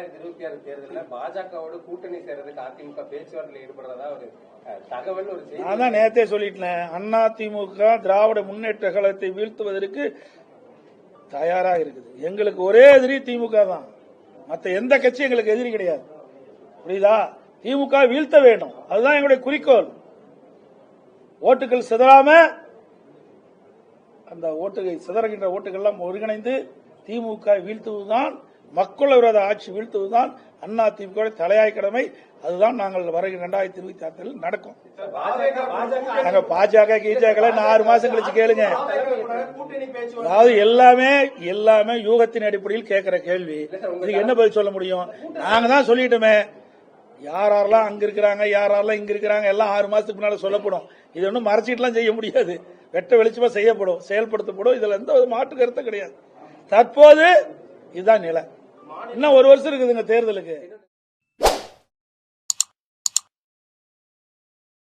2026 தேர்தலில் பாஜகவோட கூட்டணி சேர்றதுக்கு அதிமுக பேச்சுவார்த்தையில் ஈடுபடுறதா ஒரு தகவல் ஒரு செய்தி. நான் தான் நேரத்தே சொல்லிட்டேன், அதிமுக திராவிட முன்னேற்ற கழகத்தை வீழ்த்துவதற்கு தயாரா இருக்குது. எங்களுக்கு ஒரே எதிரி திமுக தான், மற்ற எந்த கட்சி எங்களுக்கு எதிரி கிடையாது. புரியுதா? திமுக வீழ்த்த வேண்டும், அதுதான் எங்களுடைய குறிக்கோள். ஓட்டுகள் சிதறாம, அந்த சிதறுகின்ற ஓட்டுகள் ஒருங்கிணைந்து திமுக வீழ்த்துவதுதான், மக்கள் விரோத ஆட்சி வீழ்த்துவதுதான் அண்ணா திமுக தலையாய கடமை. அதுதான் நாங்கள் வருகிற 2026 நடக்கும். நாங்க பாஜக கீஜாக்களை 6 மாசம் கழிச்சு கேளுங்க. அதாவது எல்லாமே யூகத்தின் அடிப்படையில் கேட்கிற கேள்வி. இதுக்கு என்ன பதில் சொல்ல முடியும்? நாங்க தான் சொல்லிட்டோமே, யாரெல்லாம் அங்க இருக்கிறாங்க, யாரெல்லாம் இங்க இருக்கிறாங்க, எல்லாம் 6 மாசத்துக்கு முன்னால சொல்லப்படும். இது ஒன்றும் மறைச்சிட்டுலாம் செய்ய முடியாது, வெட்ட வெளிச்சமா செய்யப்படும், செயல்படுத்தப்படும். இதுல எந்த மாற்று கருத்தும் கிடையாது. தற்போது இதுதான் நிலை. இன்னும் 1 வருஷம் இருக்குதுங்க தேர்தலுக்கு.